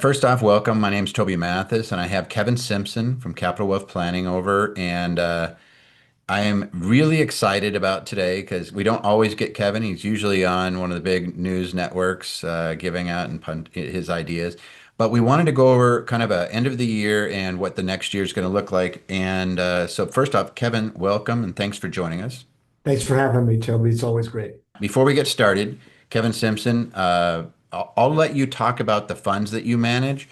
First off, welcome. My name's Toby Mathis, and I have Kevin Simpson from Capital Wealth Planning over. And I am really excited about today because we don't always get Kevin. He's usually on one of the big news networks giving out his ideas. But we wanted to go over kind of a end of the year and what the next year is going to look like. And so, first off, Kevin, welcome and thanks for joining us. Thanks for having me, Toby. It's always great. Before we get started, Kevin Simpson, I'll let you talk about the funds that you manage,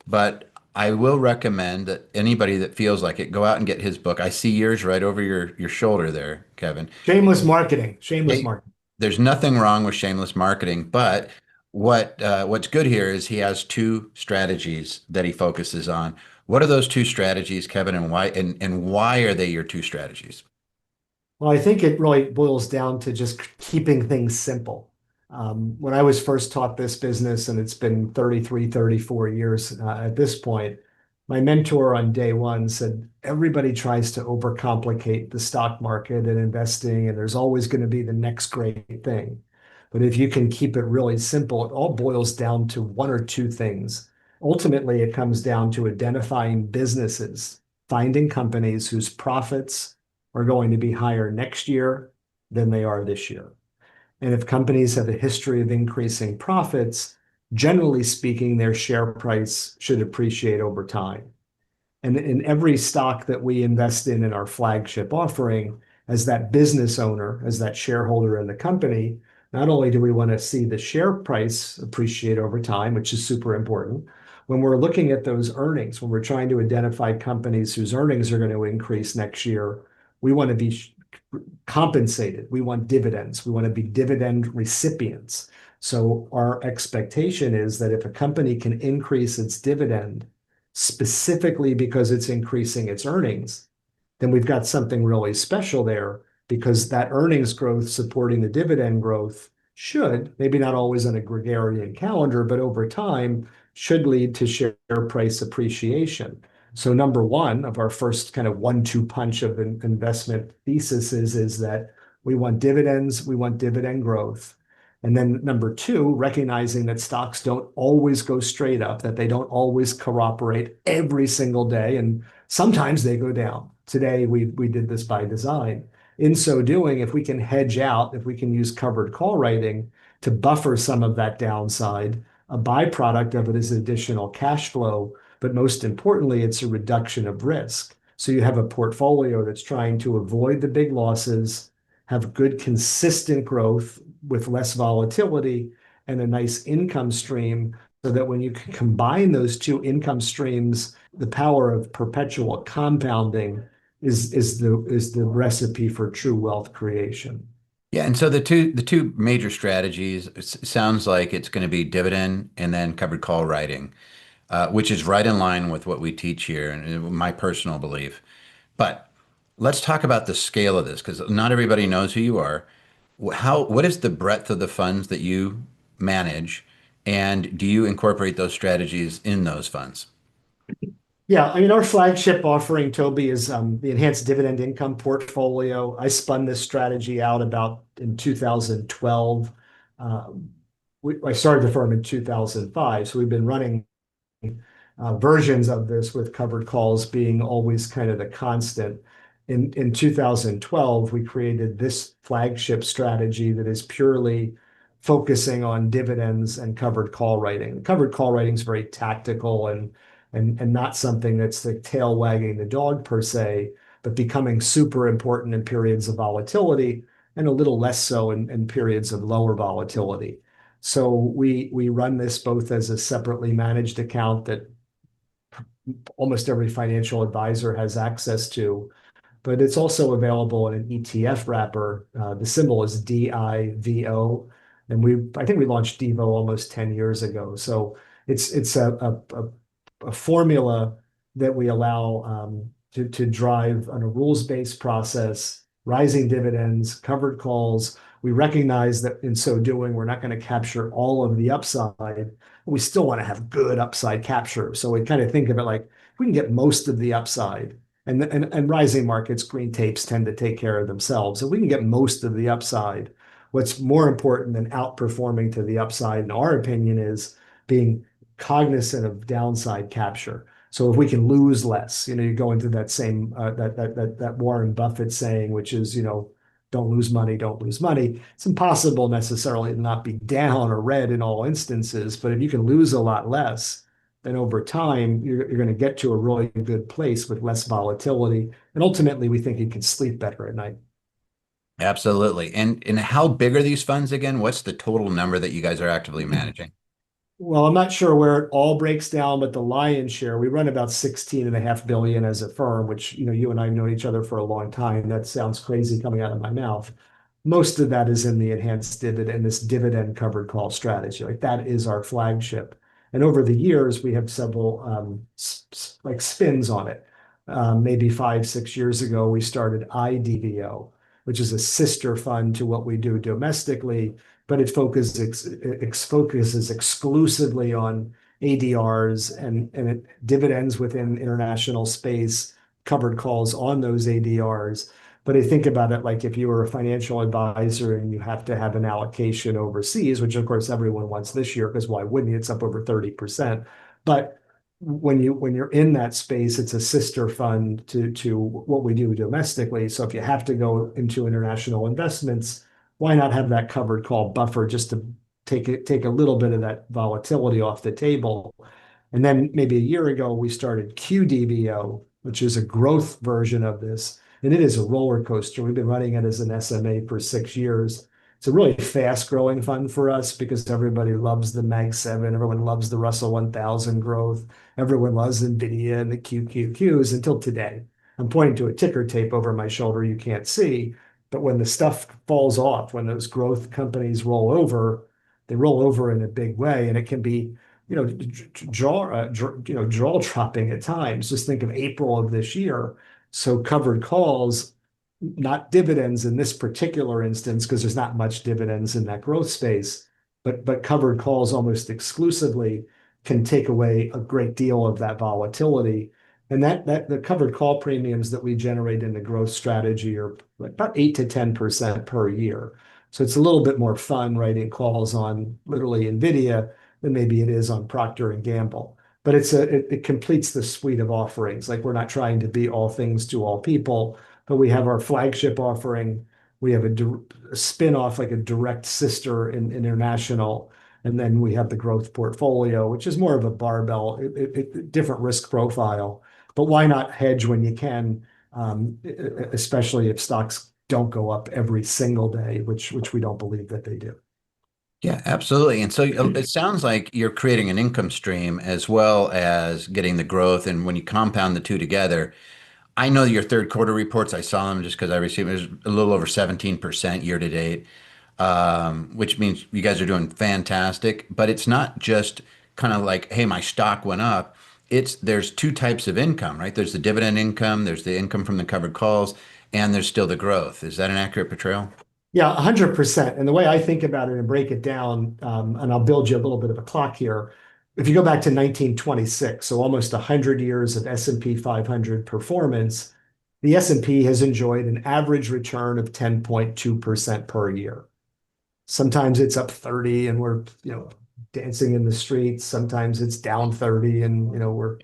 but I will recommend that anybody that feels like it, go out and get his book. I see yours right over your shoulder there, Kevin. Shameless marketing. Shameless Hey, marketing. there's nothing wrong with shameless marketing, but what's good here is he has two strategies that he focuses on. What are those two strategies, Kevin, and why are they your two strategies? Well, I think it really boils down to just keeping things simple. When I was first taught this business, and it's been 33, 34 years at this point, my mentor on day one said, everybody tries to overcomplicate the stock market and investing, and there's always going to be the next great thing. But if you can keep it really simple, it all boils down to one or two things. Ultimately, it comes down to identifying businesses, finding companies whose profits are going to be higher next year than they are this year. And if companies have a history of increasing profits, generally speaking, their share price should appreciate over time. And in every stock that we invest in our flagship offering, as that business owner, as that shareholder in the company, not only do we want to see the share price appreciate over time, which is super important, when we're looking at those earnings, when we're trying to identify companies whose earnings are going to increase next year, we want to be compensated. We want dividends. We want to be dividend recipients. So our expectation is that if a company can increase its dividend specifically because it's increasing its earnings, then we've got something really special there because that earnings growth supporting the dividend growth should, maybe not always on a Gregorian calendar, but over time should lead to share price appreciation. So number one of our first kind of 1-2 punch of investment thesis is that we want dividends, we want dividend growth. And then number two, recognizing that stocks don't always go straight up, that they don't always cooperate every single day, and sometimes they go down. Today, we did this by design. In so doing, if we can hedge out, if we can use covered call writing to buffer some of that downside, a byproduct of it is additional cash flow, but most importantly, it's a reduction of risk. So you have a portfolio that's trying to avoid the big losses, have good consistent growth with less volatility, and a nice income stream so that when you can combine those two income streams, the power of perpetual compounding is the recipe for true wealth creation. Yeah, and so the two major strategies, sounds like it's going to be dividend and then covered call writing, which is right in line with what we teach here and my personal belief. But let's talk about the scale of this because not everybody knows who you are. What is the breadth of the funds that you manage, and do you incorporate those strategies in those funds? Yeah, I mean, our flagship offering, Toby, is the Enhanced Dividend Income Portfolio. I spun this strategy out about in 2012. Um, I started the firm in 2005, so we've been running versions of this with covered calls being always kind of the constant. In 2012, we created this flagship strategy that is purely focusing on dividends and covered call writing. Covered call writing is very tactical and not something that's the tail wagging the dog per se, but becoming super important in periods of volatility and a little less so in periods of lower volatility. So we run this both as a separately managed account that almost every financial advisor has access to, but it's also available in an ETF wrapper. The symbol is DIVO, and I think we launched DIVO almost 10 years ago. So it's a formula that we allow to drive on a rules-based process, rising dividends, covered calls. We recognize that in so doing, we're not going to capture all of the upside. We still want to have good upside capture. So we kind of think of it like if we can get most of the upside, and rising markets, green tapes tend to take care of themselves. If we can get most of the upside, what's more important than outperforming to the upside, in our opinion, is being cognizant of downside capture. So if we can lose less, you go into that same that Warren Buffett saying, which is, don't lose money, don't lose money. It's impossible necessarily to not be down or red in all instances, but if you can lose a lot less, then over time you're going to get to a really good place with less volatility, and ultimately we think you can sleep better at night. Absolutely. And how big are these funds again? What's the total number that you guys are actively managing? Well, I'm not sure where it all breaks down, but the lion's share, we run about 16.5 billion as a firm, which, you and I have known each other for a long time. That sounds crazy coming out of my mouth. Most of that is in the enhanced dividend, this dividend covered call strategy. Like that is our flagship. And over the years, we have several like spins on it. Maybe 5, 6 years ago, we started IDVO, which is a sister fund to what we do domestically, but it focuses exclusively on ADRs and dividends within international space, covered calls on those ADRs. But I think about it like if you were a financial advisor and you have to have an allocation overseas, which of course everyone wants this year, because why wouldn't you? It's up over 30%. But when you're in that space, it's a sister fund to what we do domestically. So if you have to go into international investments, why not have that covered call buffer just to take a little bit of that volatility off the table? And then maybe a year ago, we started QDVO, which is a growth version of this. And it is a roller coaster. We've been running it as an SMA for 6 years. It's a really fast growing fund for us because everybody loves the Mag 7. Everyone loves the Russell 1000 growth. Everyone loves NVIDIA and the QQQs until today. I'm pointing to a ticker tape over my shoulder you can't see. But when the stuff falls off, when those growth companies roll over, they roll over in a big way. And it can be jaw dropping at times. Just think of April of this year. So covered calls, not dividends in this particular instance, because there's not much dividends in that growth space, but covered calls almost exclusively can take away a great deal of that volatility. And that the covered call premiums that we generate in the growth strategy are like about 8 to 10% per year. So it's a little bit more fun writing calls on literally NVIDIA than maybe it is on Procter and Gamble. But it completes the suite of offerings. Like we're not trying to be all things to all people, but we have our flagship offering. We have a spin-off, like a direct sister in international. And then we have the growth portfolio, which is more of a barbell, different risk profile. But why not hedge when you can, especially if stocks don't go up every single day, which we don't believe that they do. Yeah, absolutely. And so it sounds like you're creating an income stream as well as getting the growth. And when you compound the two together, I know your third quarter reports, I saw them just because I received it was a little over 17% year to date, which means you guys are doing fantastic. But it's not just kind of like, hey, my stock went up. There's two types of income, right? There's the dividend income, there's the income from the covered calls, and there's still the growth. Is that an accurate portrayal? Yeah, 100%. And the way I think about it and break it down, and I'll build you a little bit of a clock here. If you go back to 1926, so almost 100 years of S&P 500 performance, the S&P has enjoyed an average return of 10.2% per year. Sometimes it's up 30 and we're, dancing in the streets. Sometimes it's down 30 and, we're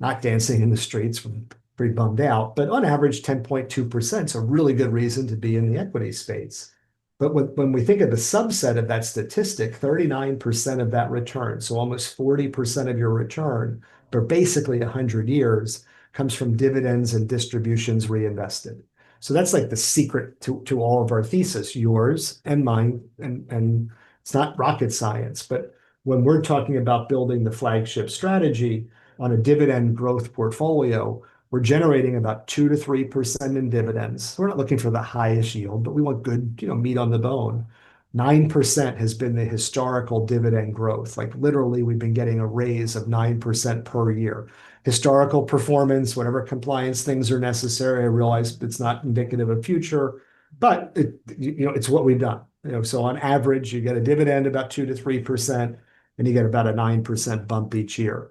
not dancing in the streets. We're pretty bummed out. But on average, 10.2% is a really good reason to be in the equity space. But when we think of the subset of that statistic, 39% of that return, so almost 40% of your return for basically 100 years, comes from dividends and distributions reinvested. So that's like the secret to all of our thesis, yours and mine. And it's not rocket science, but when we're talking about building the flagship strategy on a dividend growth portfolio, we're generating about 2 to 3% in dividends. We're not looking for the highest yield, but we want good, meat on the bone. 9% has been the historical dividend growth. Like literally, we've been getting a raise of 9% per year. Historical performance, whatever compliance things are necessary. I realize it's not indicative of future, but it's what we've done. So on average, you get a dividend about 2 to 3%, and you get about a 9% bump each year.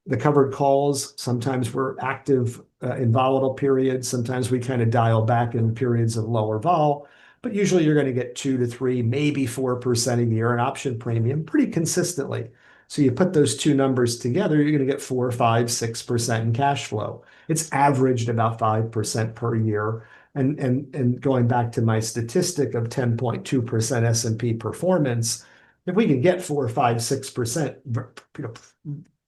The covered calls, sometimes we're active in volatile periods. Sometimes we kind of dial back in periods of lower vol, but usually you're going to get 2 to 3, maybe 4% a year in option premium pretty consistently. So you put those two numbers together, you're going to get 4, 5, 6% in cash flow. It's averaged about 5% per year. And going back to my statistic of 10.2% S&P performance, if we can get 4, 5, 6%,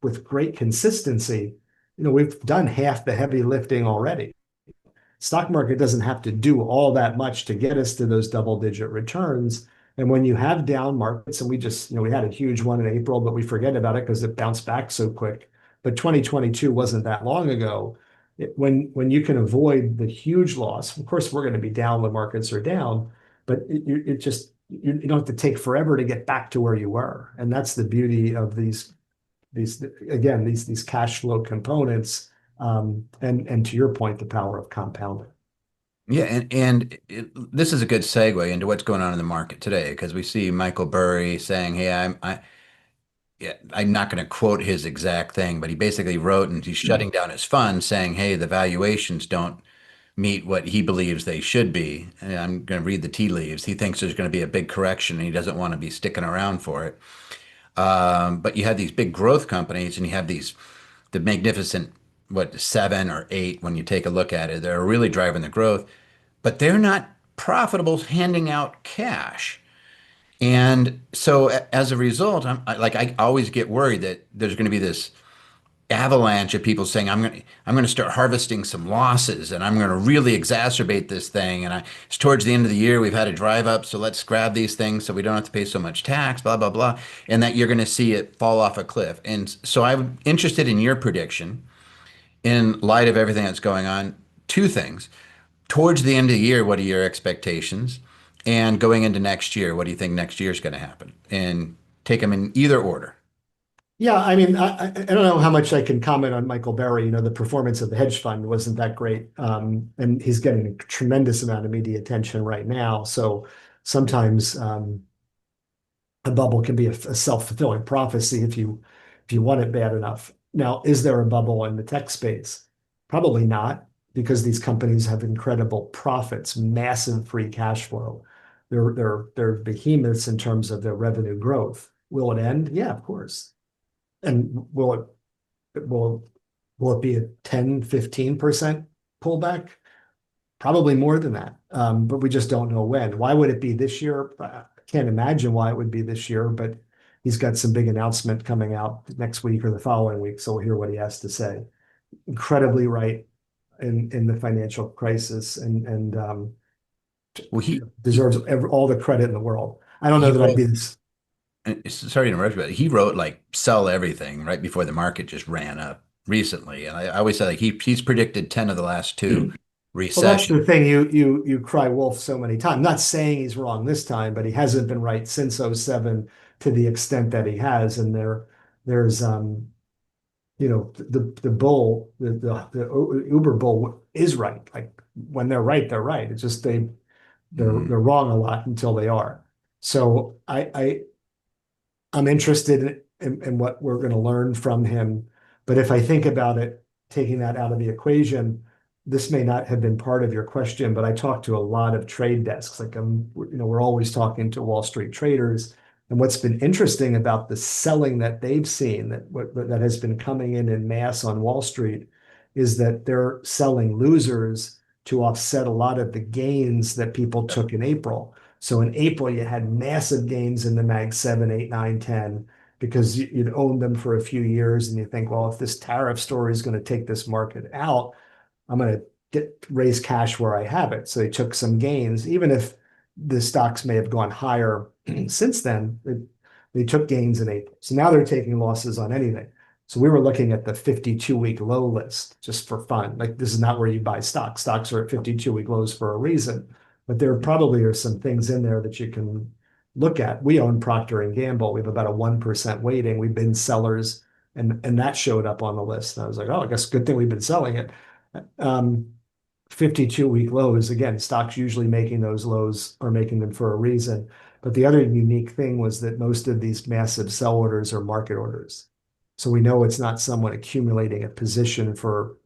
with great consistency, we've done half the heavy lifting already. Stock market doesn't have to do all that much to get us to those double-digit returns. And when you have down markets, and we had a huge one in April, but we forget about it because it bounced back so quick. But 2022 wasn't that long ago. When you can avoid the huge loss, of course, we're going to be down when markets are down, but you don't have to take forever to get back to where you were. And that's the beauty of these cash flow components, and to your point, the power of compounding. Yeah, this is a good segue into what's going on in the market today because we see Michael Burry saying, "Hey, yeah, I'm not going to quote his exact thing, but he basically wrote and he's shutting down his fund, saying, "Hey, the valuations don't meet what he believes they should be." And I'm going to read the tea leaves. He thinks there's going to be a big correction, and he doesn't want to be sticking around for it. But you have these big growth companies, and you have the magnificent, what, seven or eight when you take a look at it. They're really driving the growth, but they're not profitable handing out cash. And so as a result, I always get worried that there's going to be this avalanche of people saying, I'm going to start harvesting some losses and I'm going to really exacerbate this thing. And it's towards the end of the year, we've had a drive up, so let's grab these things so we don't have to pay so much tax, blah, blah, blah. And that you're going to see it fall off a cliff. And so I'm interested in your prediction in light of everything that's going on. Two things. Towards the end of the year, what are your expectations? And going into next year, what do you think next year is going to happen? And take them in either order. Yeah, I mean, I don't know how much I can comment on Michael Berry. The performance of the hedge fund wasn't that great, and he's getting a tremendous amount of media attention right now. So sometimes a bubble can be a self-fulfilling prophecy if you want it bad enough. Now, is there a bubble in the tech space? Probably not, because these companies have incredible profits, massive free cash flow. They're behemoths in terms of their revenue growth. Will it end? Yeah, of course. And will it be a 10, 15% pullback? Probably more than that. But we just don't know when. Why would it be this year? I can't imagine why it would be this year, but he's got some big announcement coming out next week or the following week, so we'll hear what he has to say. Incredibly right in the financial crisis, and Well, deserves all the credit in the world. I don't he know that I'd wrote be this. sorry to interrupt you, but he wrote like sell everything right before the market just ran up recently. And I always say like he's predicted 10 of the last two Well, that's recessions. the thing. You cry wolf so many times. I'm not saying he's wrong this time, but he hasn't been right since '07 to the extent that he has. And there's the bull, the Uber bull is right. Like when they're right, they're right. It's just they're Mm. wrong a lot until they are. So I'm interested in what we're going to learn from him. But if I think about it, taking that out of the equation, this may not have been part of your question, but I talk to a lot of trade desks. Like we're always talking to Wall Street traders. And what's been interesting about the selling that they've seen that has been coming in mass on Wall Street is that they're selling losers to offset a lot of the gains that people took in April. So in April, you had massive gains in the Mag 7, 8, 9, 10 because you'd owned them for a few years and you think, well, if this tariff story is going to take this market out, I'm going to raise cash where I have it. So they took some gains, even if the stocks may have gone higher since then. They took gains in April. So now they're taking losses on anything. So we were looking at the 52-week low list just for fun. Like this is not where you buy stocks. Stocks are at 52-week lows for a reason, but there probably are some things in there that you can look at. We own Procter and Gamble. We have about a 1% weighting. We've been sellers, and that showed up on the list. And I was like, oh, I guess good thing we've been selling it. 52-week lows, again, stocks usually making those lows are making them for a reason. But the other unique thing was that most of these massive sell orders are market orders. So we know it's not someone accumulating a position for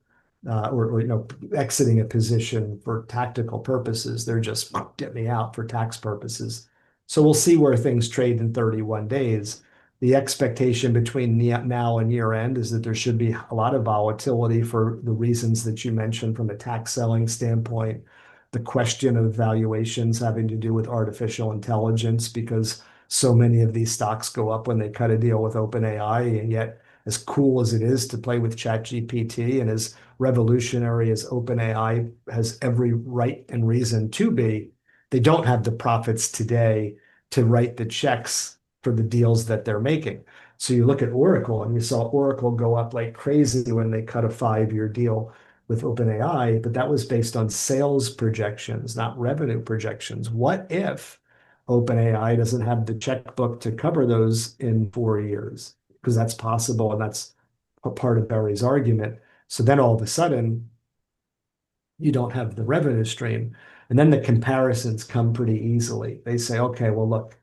or exiting a position for tactical purposes. They're just get me out for tax purposes. So we'll see where things trade in 31 days. The expectation between now and year end is that there should be a lot of volatility for the reasons that you mentioned from a tax selling standpoint. The question of valuations having to do with artificial intelligence, because so many of these stocks go up when they cut a deal with OpenAI, and yet as cool as it is to play with ChatGPT and as revolutionary as OpenAI has every right and reason to be, they don't have the profits today to write the checks for the deals that they're making. So you look at Oracle, and you saw Oracle go up like crazy when they cut a 5-year deal with OpenAI, but that was based on sales projections, not revenue projections. What if OpenAI doesn't have the checkbook to cover those in 4 years? Because that's possible, and that's a part of Barry's argument. So then all of a sudden, you don't have the revenue stream. And then the comparisons come pretty easily. They say, okay, well, look,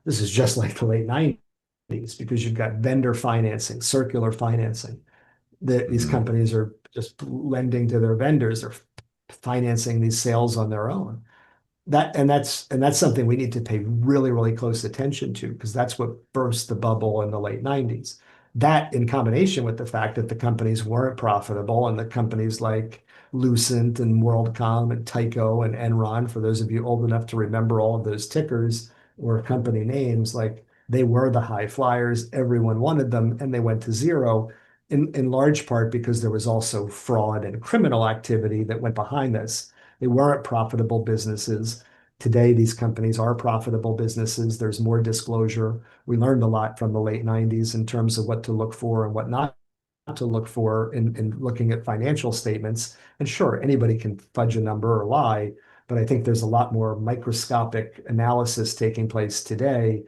this is just like the late 90s because you've got vendor financing, circular financing. These Mhm. companies are just lending to their vendors or financing these sales on their own. That's something we need to pay really, really close attention to because that's what burst the bubble in the late 90s. That in combination with the fact that the companies weren't profitable and the companies like Lucent and WorldCom and Tyco and Enron, for those of you old enough to remember all of those tickers or company names, like they were the high flyers. Everyone wanted them and they went to zero in large part because there was also fraud and criminal activity that went behind this. They weren't profitable businesses. Today, these companies are profitable businesses. There's more disclosure. We learned a lot from the late 90s in terms of what to look for and what not to look for in looking at financial statements. And sure, anybody can fudge a number or lie, but I think there's a lot more microscopic analysis taking place today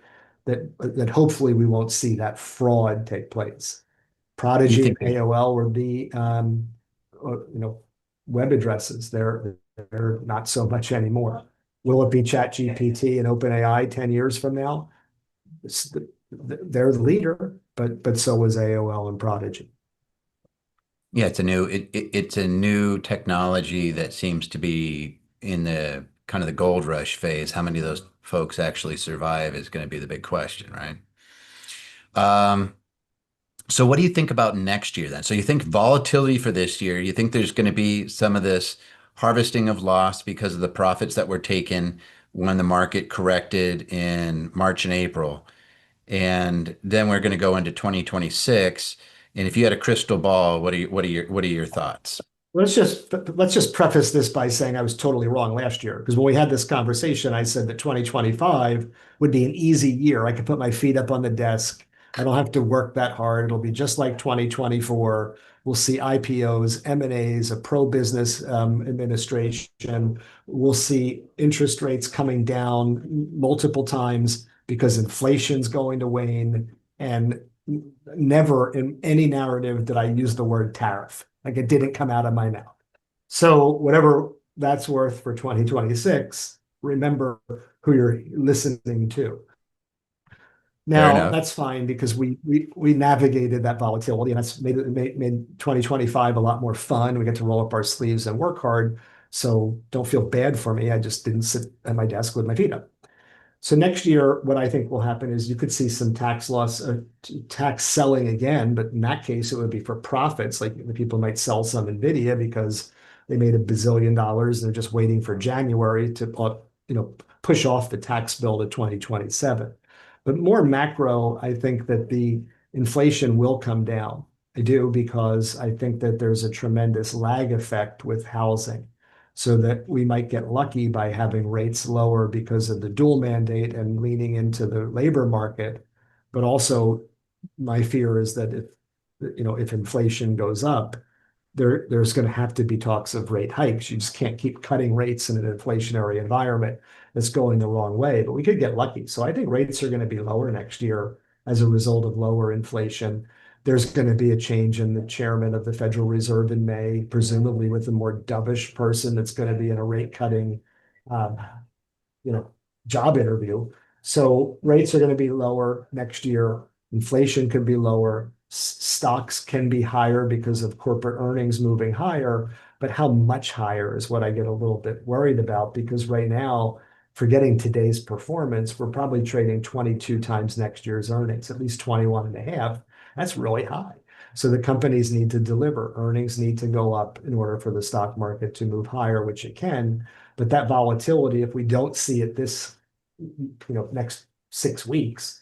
that hopefully we won't see that fraud take place. You Prodigy and think there's AOL were the web addresses. They're not so much anymore. Will it be ChatGPT and OpenAI 10 years from now? They're the leader, but so was AOL and Prodigy. Yeah, it's a new technology that seems to be in the kind of the gold rush phase. How many of those folks actually survive is going to be the big question, right? Um, so what do you think about next year then? So you think volatility for this year, you think there's going to be some of this harvesting of loss because of the profits that were taken when the market corrected in March and April. And then we're going to go into 2026. And if you had a crystal ball, what are your thoughts? Let's just preface this by saying I was totally wrong last year because when we had this conversation, I said that 2025 would be an easy year. I could put my feet up on the desk. I don't have to work that hard. It'll be just like 2024. We'll see IPOs, M&As, a pro-business administration. We'll see interest rates coming down multiple times because inflation's going to wane. And never in any narrative did I use the word tariff. Like it didn't come out of my mouth. So whatever that's worth for 2026, remember who you're listening to. Fair Now enough. that's fine because we navigated that volatility and that's made 2025 a lot more fun. We get to roll up our sleeves and work hard. So don't feel bad for me. I just didn't sit at my desk with my feet up. So next year, what I think will happen is you could see some tax loss, tax selling again, but in that case, it would be for profits. Like the people might sell some Nvidia because they made $1 billion. They're just waiting for January to, push off the tax bill to 2027. But more macro, I think that the inflation will come down. I do because I think that there's a tremendous lag effect with housing so that we might get lucky by having rates lower because of the dual mandate and leaning into the labor market. But also, my fear is that if inflation goes up, there's going to have to be talks of rate hikes. You just can't keep cutting rates in an inflationary environment that's going the wrong way. But we could get lucky. So I think rates are going to be lower next year as a result of lower inflation. There's going to be a change in the chairman of the Federal Reserve in May, presumably with a more dovish person that's going to be in a rate cutting, um, you know, job interview. So rates are going to be lower next year. Inflation could be lower. Stocks can be higher because of corporate earnings moving higher. But how much higher is what I get a little bit worried about because right now forgetting today's performance, we're probably trading 22 times next year's earnings, at least 21 and a half. That's really high. So the companies need to deliver. Earnings need to go up in order for the stock market to move higher, which it can. But that volatility, if we don't see it this, next 6 weeks,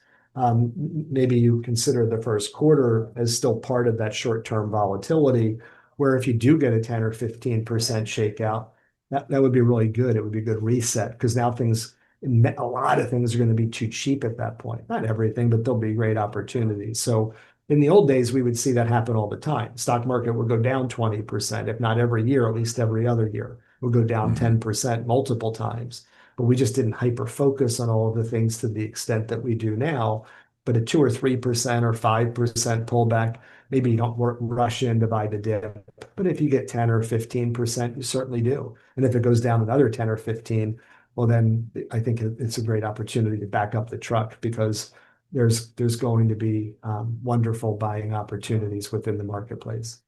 maybe you consider the first quarter as still part of that short-term volatility, where if you do get a 10 or 15% shakeout, that would be really good. It would be a good reset because now a lot of things are going to be too cheap at that point. Not everything, but there'll be great opportunities. So in the old days, we would see that happen all the time. Stock market would go down 20%, if not every year, at least every other year. It would go down Mhm. 10% multiple times. But we just didn't hyper focus on all of the things to the extent that we do now. But a 2 or 3% or 5% pullback, maybe you don't rush in to buy the dip. But if you get 10 or 15%, you certainly do. And if it goes down another 10 or 15, well, then I think it's a great opportunity to back up the truck because there's going to be wonderful buying opportunities within the marketplace.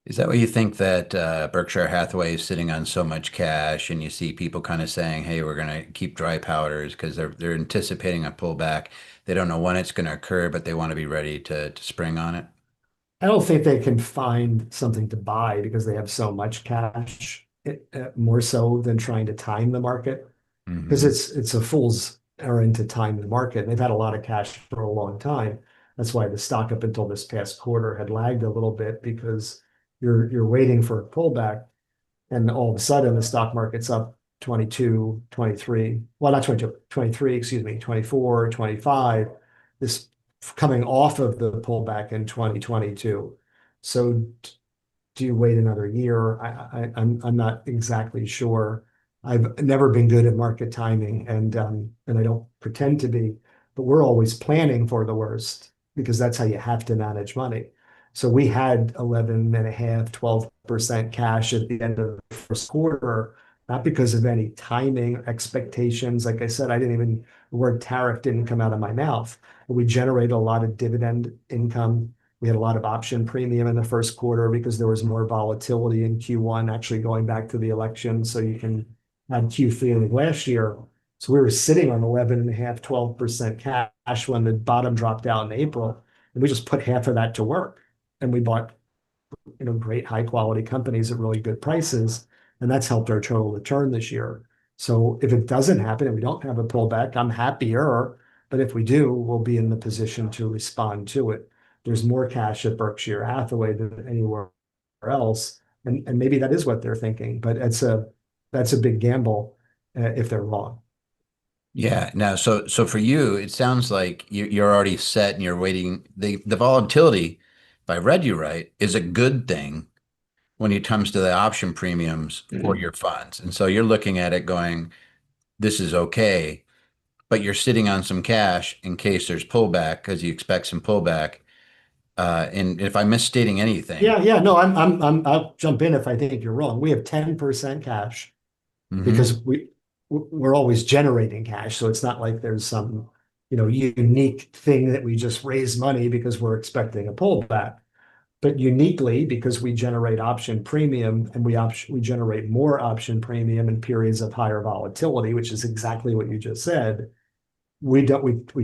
Is that what you think that Berkshire Hathaway is sitting on so much cash, and you see people kind of saying, "Hey, we're going to keep dry powders because they're anticipating a pullback. They don't know when it's going to occur, but they want to be ready to spring on it." I don't think they can find something to buy because they have so much cash, more so than trying to time the market. Because Hmm. it's a fool's errand to time the market. They've had a lot of cash for a long time. That's why the stock up until this past quarter had lagged a little bit because you're waiting for a pullback, and all of a sudden the stock market's up 22, 23. Well, not 22, 23, excuse me, 24, 25. This coming off of the pullback in 2022. So do you wait another year? I'm not exactly sure. I've never been good at market timing, and I don't pretend to be, but we're always planning for the worst because that's how you have to manage money. So we had 11 and a half, 12% cash at the end of the first quarter, not because of any timing or expectations. Like I said, the word tariff didn't come out of my mouth, but we generated a lot of dividend income. We had a lot of option premium in the first quarter because there was more volatility in Q1, actually going back to the election. So you can add Q3 of last year. So we were sitting on 11 and a half, 12% cash when the bottom dropped out in April. And we just put half of that to work. And we bought, great high quality companies at really good prices. And that's helped our total return this year. So if it doesn't happen and we don't have a pullback, I'm happier. But if we do, we'll be in the position to respond to it. There's more cash at Berkshire Hathaway than anywhere else. And maybe that is what they're thinking, but that's a big gamble if they're wrong. Yeah. Now, so for you, it sounds like you're already set and you're waiting. The volatility, if I read you right, is a good thing when it comes to the option premiums for your funds. And so you're looking at it going, this is okay, but you're sitting on some cash in case there's pullback because you expect some pullback. And if I'm misstating anything, Yeah, yeah, no, I'll jump in if I think you're wrong. We have 10% cash hmm. because we're always generating cash. So it's not like there's some, unique thing that we just raise money because we're expecting a pullback. But uniquely, because we generate option premium and we generate more option premium in periods of higher volatility, which is exactly what you just said, we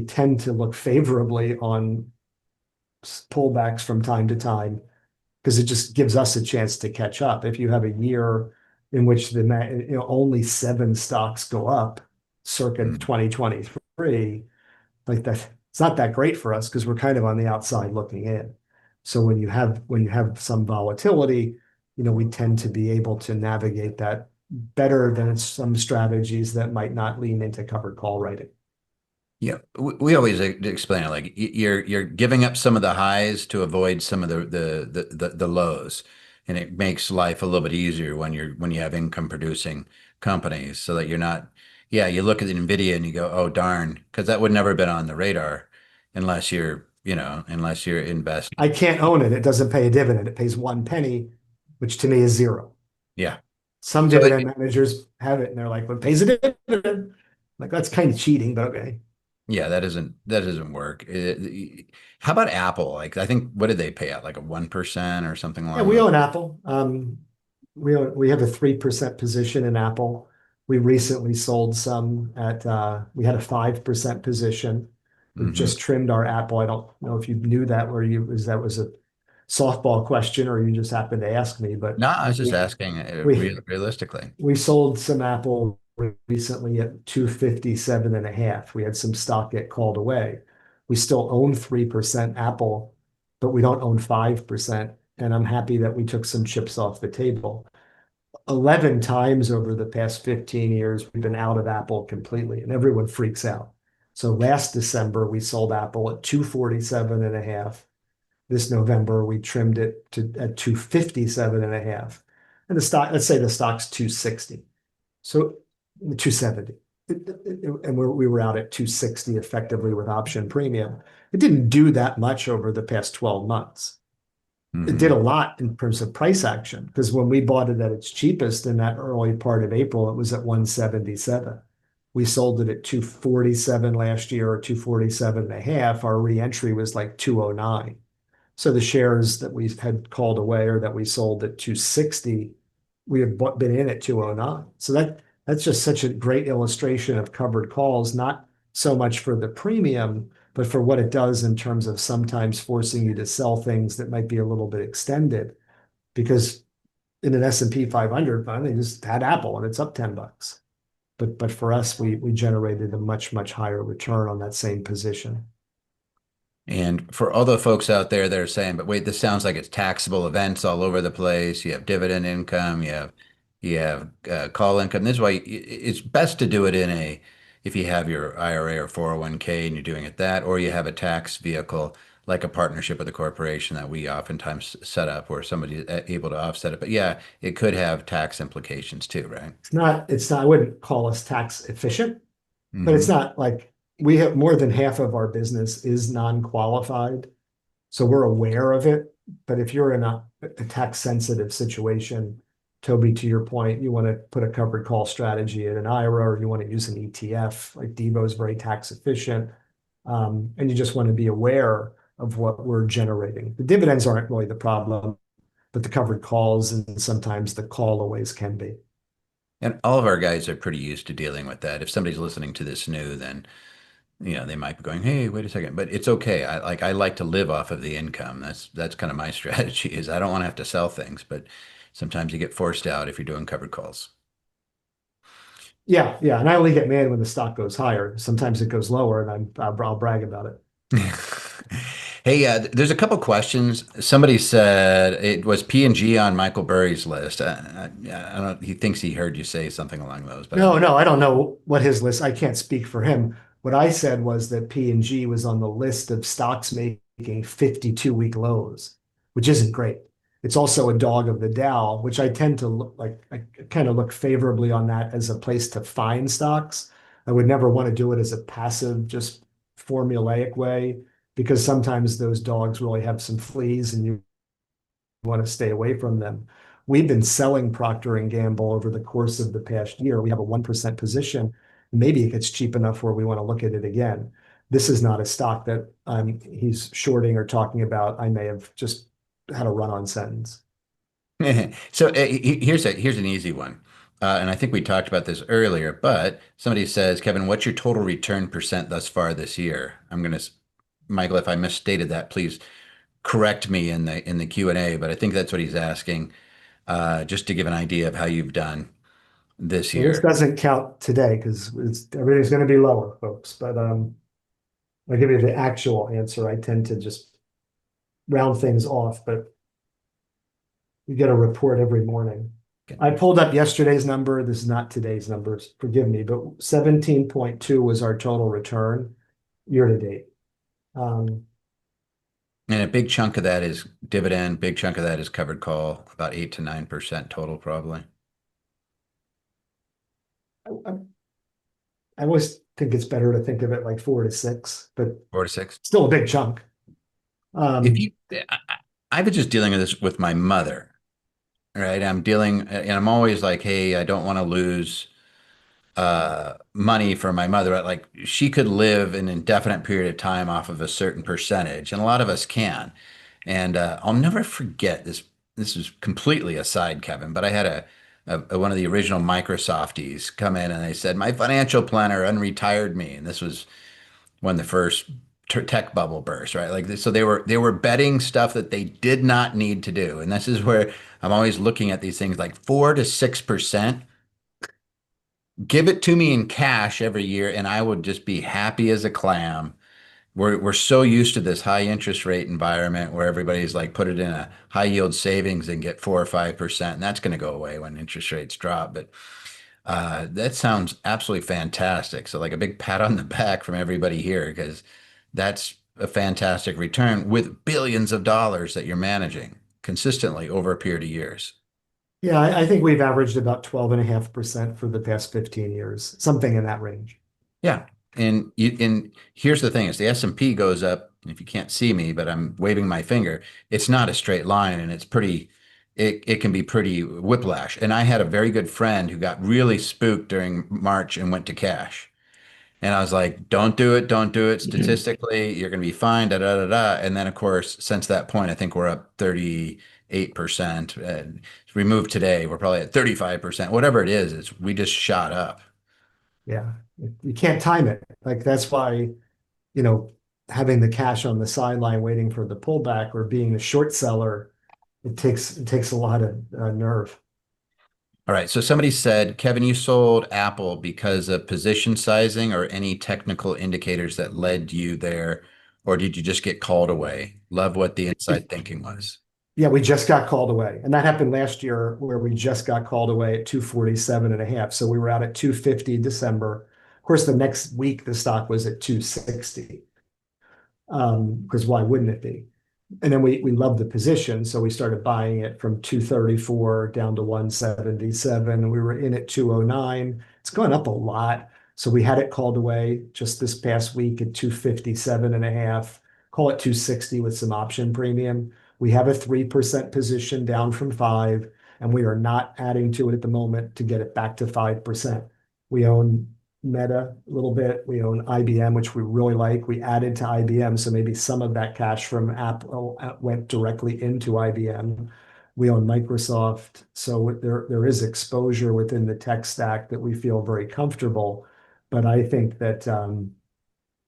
tend to look favorably on pullbacks from time to time because it just gives us a chance to catch up. If you have a year in which only seven stocks go up circa Mm. 2023, like that, it's not that great for us because we're kind of on the outside looking in. So when you have some volatility, we tend to be able to navigate that better than some strategies that might not lean into covered call writing. Yeah, we always explain it like you're giving up some of the highs to avoid some of the lows, and it makes life a little bit easier when you have income producing companies, so that you're not. Yeah, you look at the Nvidia and you go, oh darn, because that would never have been on the radar unless you're investing. I can't own it. It doesn't pay a dividend. It pays 1 penny, which to me is zero. Yeah. Some So dividend managers have it and they're like, well, it pays a dividend. Like that's kind of cheating, but okay. yeah, that doesn't work. How about Apple? Like I think what did they pay out? Like a 1% or something Yeah, along we those. own Apple. We have a 3% position in Apple. We recently sold some at, we had a 5% position. We've Hmm. just trimmed our Apple. I don't know if you knew that, where you, is that was a softball question or you just happened to ask me, but No, I was just we, asking we, realistically. we sold some Apple recently at 257 and a half. We had some stock get called away. We still own 3% Apple, but we don't own 5%. And I'm happy that we took some chips off the table. 11 times over the past 15 years, we've been out of Apple completely, and everyone freaks out. So last December, we sold Apple at 247 and a half. This November, we trimmed it to at 257 and a half. And the stock, let's say the stock's 260. So 270. And we were out at 260 effectively with option premium. It didn't do that much over the past 12 months. It did Hmm. a lot in terms of price action because when we bought it at its cheapest in that early part of April, it was at 177. We sold it at 247 last year or 247 and a half. Our reentry was like 209. So the shares that we had called away or that we sold at 260, we have been in at 209. So that's just such a great illustration of covered calls, not so much for the premium, but for what it does in terms of sometimes forcing you to sell things that might be a little bit extended. Because in an S&P 500 fund, they just had Apple and it's up $10. But for us, we generated a much higher return on that same position. And for all the folks out there that are saying, but wait, this sounds like it's taxable events all over the place. You have dividend income, you have call income. This is why it's best to do it in a, if you have your IRA or 401k and you're doing it that, or you have a tax vehicle like a partnership with a corporation that we oftentimes set up where somebody is able to offset it. But yeah, it could have tax implications too, right? I wouldn't call us tax efficient, but it's Hmm. not like we have more than half of our business is non-qualified. So we're aware of it. But if you're in a tax sensitive situation, Toby, to your point, you want to put a covered call strategy in an IRA or you want to use an ETF, like DIVO is very tax efficient. And you just want to be aware of what we're generating. The dividends aren't really the problem, but the covered calls and sometimes the call aways can be. And all of our guys are pretty used to dealing with that. If somebody's listening to this new, then they might be going, "Hey, wait a second," but it's okay. I like to live off of the income. That's kind of my strategy is I don't want to have to sell things, but sometimes you get forced out if you're doing covered calls. Yeah, yeah. And I only get mad when the stock goes higher. Sometimes it goes lower and I'll brag about it. Hey, there's a couple questions. Somebody said it was P&G on Michael Burry's list. I don't. He thinks he heard you say something along those, but I No, don't. no, I don't know what his list. I can't speak for him. What I said was that P&G was on the list of stocks making 52-week lows, which isn't great. It's also a dog of the Dow, which I tend to look like I kind of look favorably on that as a place to find stocks. I would never want to do it as a passive, just formulaic way, because sometimes those dogs really have some fleas and you want to stay away from them. We've been selling Procter and Gamble over the course of the past year. We have a 1% position. Maybe it gets cheap enough where we want to look at it again. This is not a stock that he's shorting or talking about. I may have just had a run-on sentence. So here's an easy one, and I think we talked about this earlier. But somebody says, Kevin, what's your total return percent thus far this year? Michael, if I misstated that, please correct me in the Q&A. But I think that's what he's asking, just to give an idea of how you've done this Well, this year. doesn't count today because everything's going to be lower, folks. But I'll give you the actual answer. I tend to just round things off, but you get a report every morning. I pulled up yesterday's number. This is not today's numbers. Forgive me, but 17.2 was our total return year to date. Um, And a big chunk of that is dividend. Big chunk of that is covered call, about 8 to 9% total, probably I, I always think it's better to think of it like 4 to 6, but 4 to 6. still a big chunk. If Um, you, I was just dealing with this with my mother, right? And I'm always like, hey, I don't want to lose money for my mother. Like she could live an indefinite period of time off of a certain percentage, and a lot of us can. And I'll never forget this. This is completely aside, Kevin, but I had one of the original Microsofties come in and they said, my financial planner unretired me. And this was when the first tech bubble burst, right? Like this, so they were betting stuff that they did not need to do. And this is where I'm always looking at these things like 4 to 6%. Give it to me in cash every year, and I would just be happy as a clam. We're so used to this high interest rate environment where everybody's like put it in a high yield savings and get 4 or 5%, and that's going to go away when interest rates drop. But that sounds absolutely fantastic. So like a big pat on the back from everybody here because that's a fantastic return with billions of dollars that you're managing consistently over a period of years. Yeah, I think we've averaged about 12.5% for the past 15 years, something in that range. Yeah. And here's the thing is the S&P goes up, and if you can't see me, but I'm waving my finger, it's not a straight line and it can be pretty whiplash. And I had a very good friend who got really spooked during March and went to cash. And I was like, don't do it, don't do it. Statistically, you're going to be fine, da da da da. And then, of course, since that point, I think we're up 38%. And we moved today, we're probably at 35%. Whatever it is, we just shot up. Yeah, you can't time it. Like that's why, you know, having the cash on the sideline waiting for the pullback or being the short seller, it takes a lot of nerve. All right. So somebody said, Kevin, you sold Apple because of position sizing or any technical indicators that led you there, or did you just get called away? Love what the inside thinking was. Yeah, we just got called away. And that happened last year where we just got called away at 247 and a half. So we were out at 250 December. Of course, the next week the stock was at 260. Because why wouldn't it be? And then we loved the position, so we started buying it from 234 down to 177. We were in at 209. It's gone up a lot. So we had it called away just this past week at 257 and a half. Call it 260 with some option premium. We have a 3% position down from 5, and we are not adding to it at the moment to get it back to 5%. We own Meta a little bit. We own IBM, which we really like. We added to IBM, so maybe some of that cash from Apple went directly into IBM. We own Microsoft, so there is exposure within the tech stack that we feel very comfortable. But I think that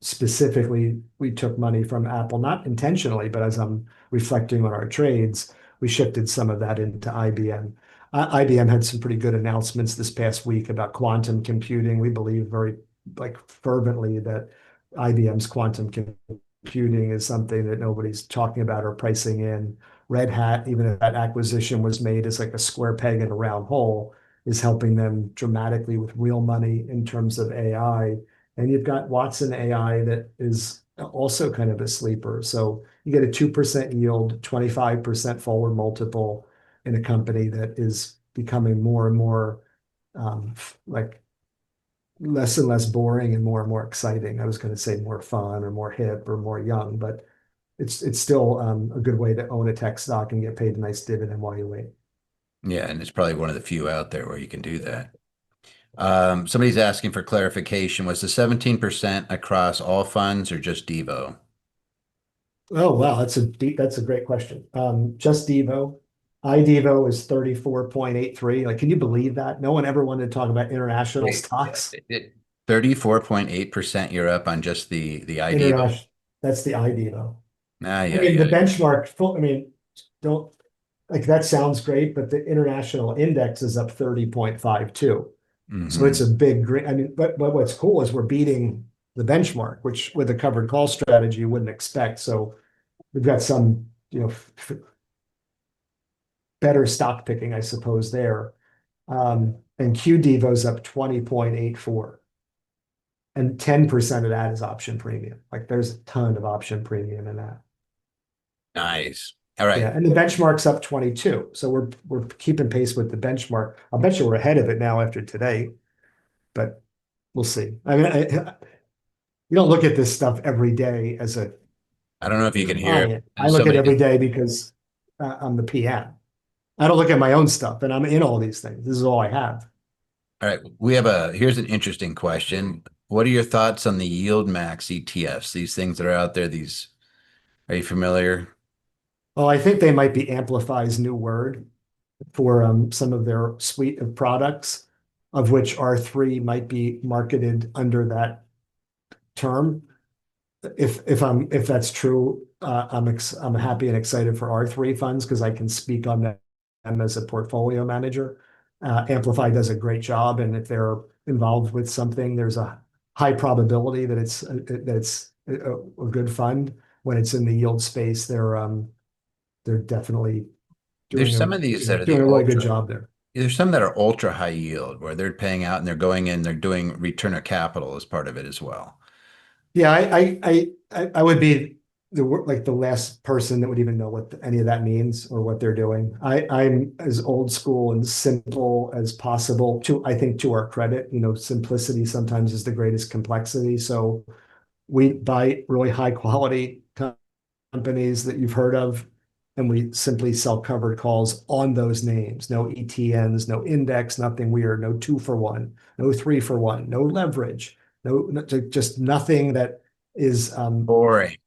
specifically, we took money from Apple, not intentionally, but as I'm reflecting on our trades, we shifted some of that into IBM. IBM had some pretty good announcements this past week about quantum computing. We believe very like fervently that IBM's quantum computing is something that nobody's talking about or pricing in. Red Hat, even if that acquisition was made as like a square peg in a round hole, is helping them dramatically with real money in terms of AI. And you've got Watson AI that is also kind of a sleeper. So you get a 2% yield, 25% forward multiple in a company that is becoming more and more like less and less boring and more exciting. I was going to say more fun or more hip or more young, but it's still a good way to own a tech stock and get paid a nice dividend while you wait. Yeah, and it's probably one of the few out there where you can do that. Somebody's asking for clarification. Was the 17% across all funds or just Devo? Oh, wow, that's a great question. Just Devo. iDevo is 34.83. Like, can you believe that? No one ever wanted to talk about international Wait, stocks. 34.8% you're up on just the IDEVO. International, that's the iDevo. Ah, I yeah, mean, the yeah. benchmark, I mean, don't like that sounds great, but the international index is up 30.52. So it's Hmm. a big green. I mean, but what's cool is we're beating the benchmark, which with a covered call strategy you wouldn't expect. So we've got some, better stock picking, I suppose, there. And QDevo's up 20.84. And 10% of that is option premium. Like there's a ton of option premium in that. Nice. All Yeah, right. and the benchmark's up 22. So we're keeping pace with the benchmark. I'll bet you we're ahead of it now after today, but we'll see. I mean, you don't look at this stuff every day as a I don't know if you can hear it. client. I There's look at it somebody. every day because I'm the PM. I don't look at my own stuff, and I'm in all these things. This is all I have. All right. Here's an interesting question. What are your thoughts on the yield max ETFs? These things that are out there, are you familiar? Well, I think they might be Amplify's new word. for some of their suite of products, of which R3 might be marketed under that term. If that's true, I'm happy and excited for R3 funds because I can speak on them as a portfolio manager. Amplify does a great job, and if they're involved with something, there's a high probability that it's a good fund. When it's in the yield space, they're definitely There's doing some of these that are doing the a really good ultra, job there. there's some that are ultra high yield where they're paying out and they're going in, they're doing return of capital as part of it as well. Yeah, I would be like the last person that would even know what any of that means or what they're doing. I'm as old school and simple as possible to, I think, to our credit. Simplicity sometimes is the greatest complexity. So we buy really high quality companies that you've heard of, and we simply sell covered calls on those names. No ETNs, no index, nothing weird, no 2-for-1, no 3-for-1, no leverage, just nothing that is Boring,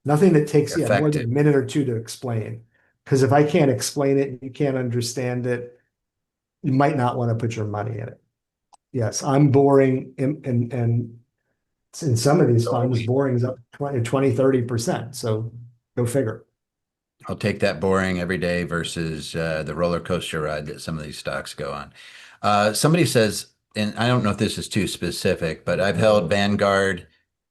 nothing that takes more than a effective. minute or two to explain. Because if I can't explain it, you can't understand it, you might not want to put your money in it. Yes, I'm boring and in some of these funds, Totally. boring is up 20, 30%. So go figure. I'll take that boring every day versus the roller coaster ride that some of these stocks go on. Somebody says, and I don't know if this is too specific, but I've held Vanguard,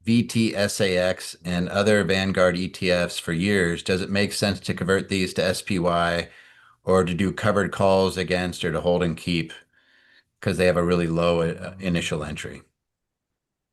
VTSAX, and other Vanguard ETFs for years. Does it make sense to convert these to SPY or to do covered calls against or to hold and keep because they have a really low initial entry?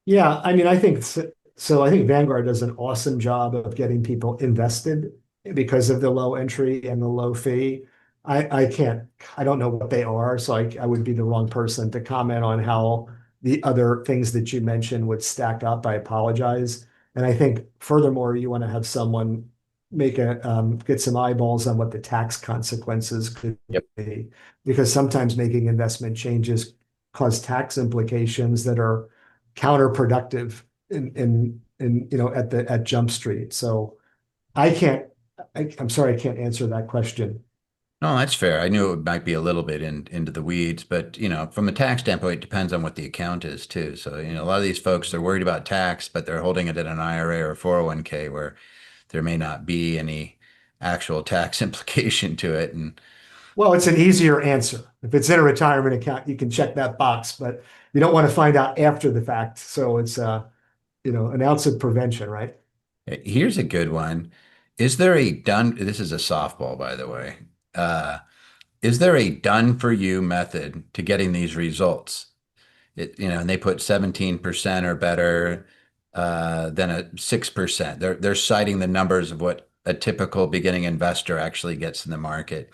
Yeah, I mean, I think so. I think Vanguard does an awesome job of getting people invested because of the low entry and the low fee. I can't, I don't know what they are, so I would be the wrong person to comment on how the other things that you mentioned would stack up. I apologize. And I think furthermore, you want to have someone get some eyeballs on what the tax consequences could Yep. be, because sometimes making investment changes cause tax implications that are counterproductive at Jump Street. So I can't. I'm sorry, I can't answer that question. No, that's fair. I knew it might be a little bit into the weeds, but from a tax standpoint, it depends on what the account is too. So, a lot of these folks, they're worried about tax, but they're holding it in an IRA or 401k where there may not be any actual tax implication to it. And Well, it's an easier answer. If it's in a retirement account, you can check that box, but you don't want to find out after the fact. So it's an ounce of prevention, right? here's a good one. Is there a done, this is a softball, by the way. Uh, is there a done for you method to getting these results? And they put 17% or better than a 6%. They're citing the numbers of what a typical beginning investor actually gets in the market.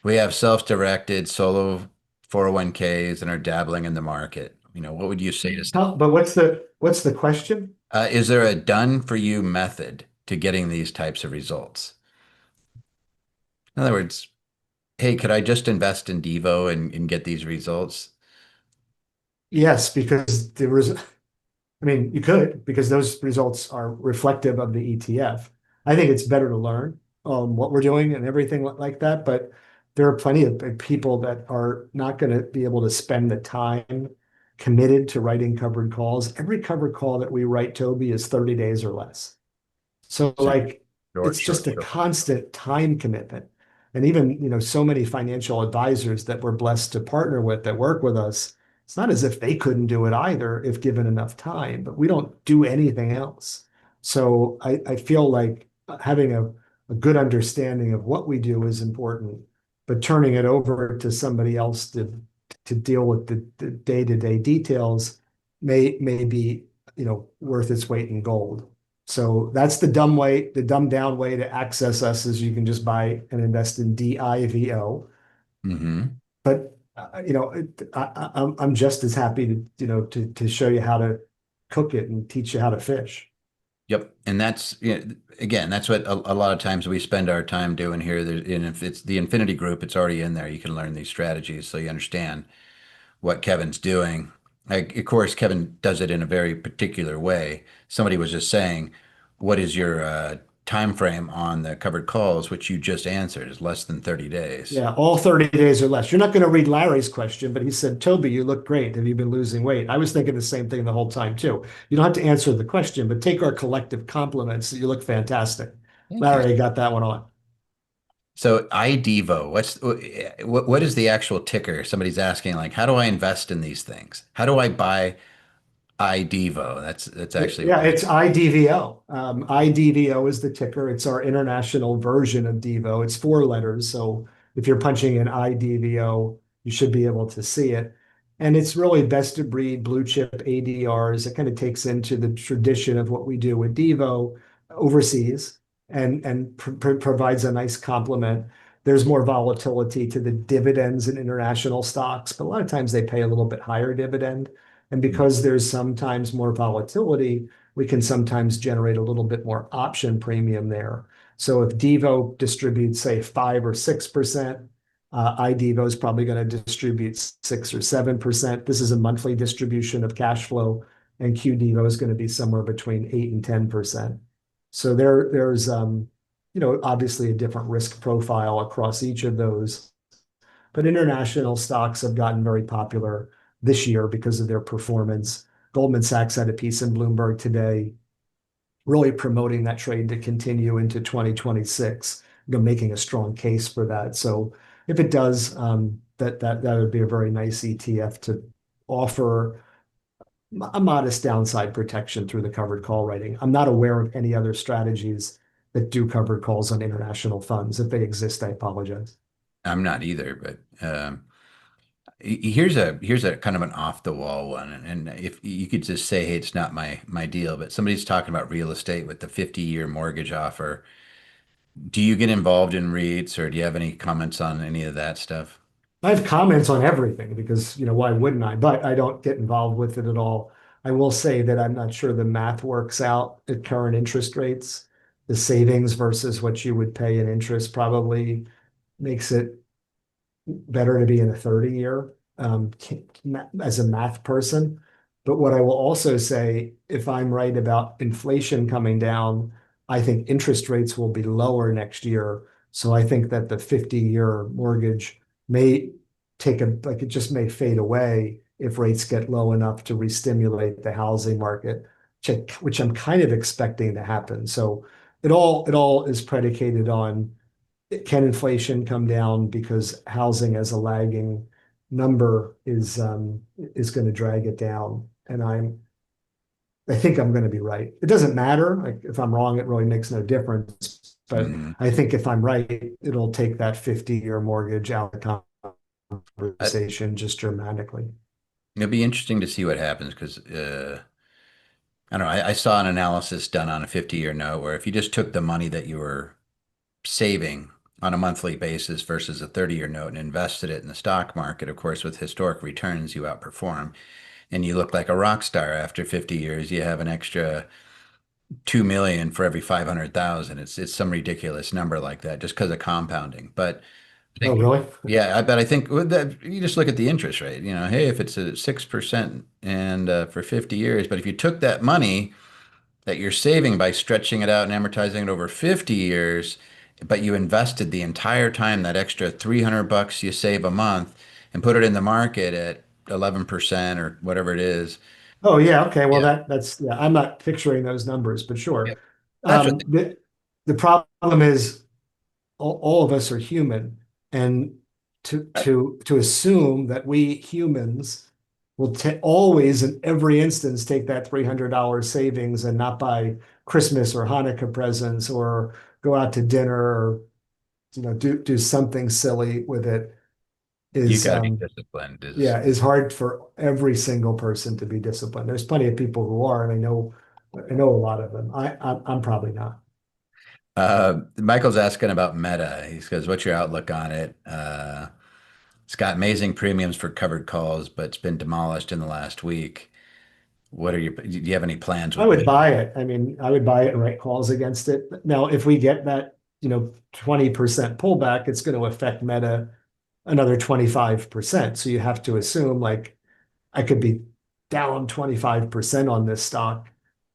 We have self-directed solo 401ks and are dabbling in the market. What would you say to But what's the question? is there a done for you method to getting these types of results? In other words, hey, could I just invest in DIVO and get these results? Yes, because there was I mean, you could, because those results are reflective of the ETF. I think it's better to learn what we're doing and everything like that, but there are plenty of people that are not going to be able to spend the time committed to writing covered calls. Every covered call that we write, Toby, is 30 days or less. So So like short, it's short, just a short. constant time commitment. And even, so many financial advisors that we're blessed to partner with that work with us, it's not as if they couldn't do it either if given enough time, but we don't do anything else. So I feel like having a good understanding of what we do is important, but turning it over to somebody else to deal with the day-to-day details may be, worth its weight in gold. So that's the dumb way, the dumbed down way to access us is you can just buy and invest in DIVO. Hmm. But I'm just as happy to show you how to cook it and teach you how to fish. Yep. And that's, again, that's what a lot of times we spend our time doing here. And if it's the Infinity Group, it's already in there. You can learn these strategies so you understand what Kevin's doing. Like, of course, Kevin does it in a very particular way. Somebody was just saying, what is your time frame on the covered calls, which you just answered, is less than 30 days. Yeah, all 30 days or less. You're not going to read Larry's question, but he said, Toby, you look great. Have you been losing weight? I was thinking the same thing the whole time, too. You don't have to answer the question, but take our collective compliments that you look fantastic. Thank you. Larry got that one on. So iDevo, what is the actual ticker? Somebody's asking, like, how do I invest in these things? How do I buy iDevo? That's actually what Yeah, they. it's IDVO. IDVO is the ticker. It's our international version of Devo. It's four letters. So if you're punching in IDVO, you should be able to see it. And it's really best of breed blue chip ADRs. It kind of takes into the tradition of what we do with Devo overseas and provides a nice complement. There's more volatility to the dividends in international stocks, but a lot of times they pay a little bit higher dividend. And because there's sometimes more volatility, we can sometimes generate a little bit more option premium there. So if Devo distributes, say, 5 or 6%, iDevo is probably going to distribute 6 or 7%. This is a monthly distribution of cash flow, and QDevo is going to be somewhere between 8 and 10%. So there's obviously a different risk profile across each of those. But international stocks have gotten very popular this year because of their performance. Goldman Sachs had a piece in Bloomberg today really promoting that trade to continue into 2026, making a strong case for that. So if it does, that would be a very nice ETF to offer a modest downside protection through the covered call writing. I'm not aware of any other strategies that do covered calls on international funds. If they exist, I apologize. I'm not either, but here's a kind of an off the wall one, and if you could just say, hey, it's not my deal, but somebody's talking about real estate with the 50-year mortgage offer. Do you get involved in REITs, or do you have any comments on any of that stuff? I have comments on everything because, why wouldn't I? But I don't get involved with it at all. I will say that I'm not sure the math works out at current interest rates. The savings versus what you would pay in interest probably makes it better to be in a 30-year as a math person. But what I will also say, if I'm right about inflation coming down, I think interest rates will be lower next year. So I think that the 50-year mortgage may like it just may fade away if rates get low enough to re-stimulate the housing market, which I'm kind of expecting to happen. So it all is predicated on can inflation come down because housing as a lagging number is going to drag it down. And I think I'm going to be right. It doesn't matter. Like if I'm wrong, it really makes no difference. But Hmm. I think if I'm right, it'll take that 50-year mortgage out of the conversation just dramatically. It'll be interesting to see what happens because I don't know. I saw an analysis done on a 50-year note where if you just took the money that you were saving on a monthly basis versus a 30-year note and invested it in the stock market, of course, with historic returns, you outperform and you look like a rock star after 50 years. You have an extra 2 million for every 500,000. It's some ridiculous number like that just because of compounding. But I Oh, think, really? yeah, I think with that you just look at the interest rate. Hey, if it's a 6% and for 50 years, but if you took that money that you're saving by stretching it out and amortizing it over 50 years, but you invested the entire time that extra 300 bucks you save a month and put it in the market at 11% or whatever it is. Oh, yeah. Okay. Well, Yeah. that's yeah. I'm not picturing those numbers, but Yeah. sure. That's what. The problem is all of us are human, and to assume that we humans will always in every instance take that $300 savings and not buy Christmas or Hanukkah presents or go out to dinner or do something silly with it You is got to be disciplined. is hard for every single person to be disciplined. There's plenty of people who are, and I know a lot of them. I'm probably not. Michael's asking about Meta. He says, "What's your outlook on it? It's got amazing premiums for covered calls, but it's been demolished in the last week. Do you have any plans I with would Meta?" buy it. I mean, I would buy it and write calls against it. Now, if we get that, 20% pullback, it's going to affect Meta another 25%. So you have to assume like I could be down 25% on this stock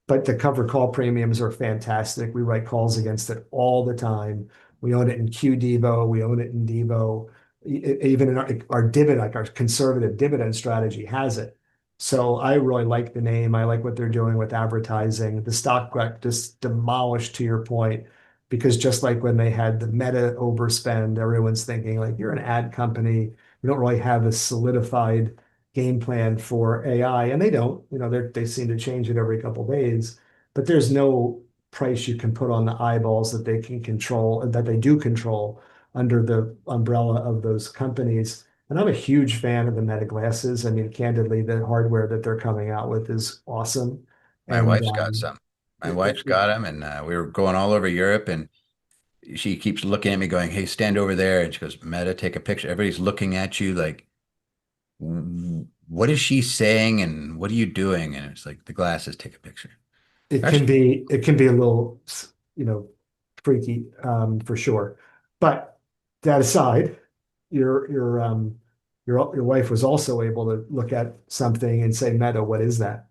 but the covered call premiums are fantastic. We write calls against it all the time. We own it in QDIVO. We own it in DIVO. Even in our dividend, like our conservative dividend strategy has it. So I really like the name. I like what they're doing with advertising. The stock got just demolished to your point, because just like when they had the Meta overspend, everyone's thinking like you're an ad company. You don't really have a solidified game plan for AI, and they don't. They seem to change it every couple of days, but there's no price you can put on the eyeballs that they can control, that they do control under the umbrella of those companies. And I'm a huge fan of the Meta glasses. I mean, candidly, the hardware that they're coming out with is awesome. My And wife's got some. My it, wife's it, got them, and we were going all over Europe, and she keeps looking at me, going, "Hey, stand over there." And she goes, "Meta, take a picture." Everybody's looking at you like, What is she saying, and what are you doing?" And it's like the glasses, take a picture. Actually, it can be a little, you know, freaky, for sure. But that aside, your your um your wife was also able to look at something and say, Meta, what is that?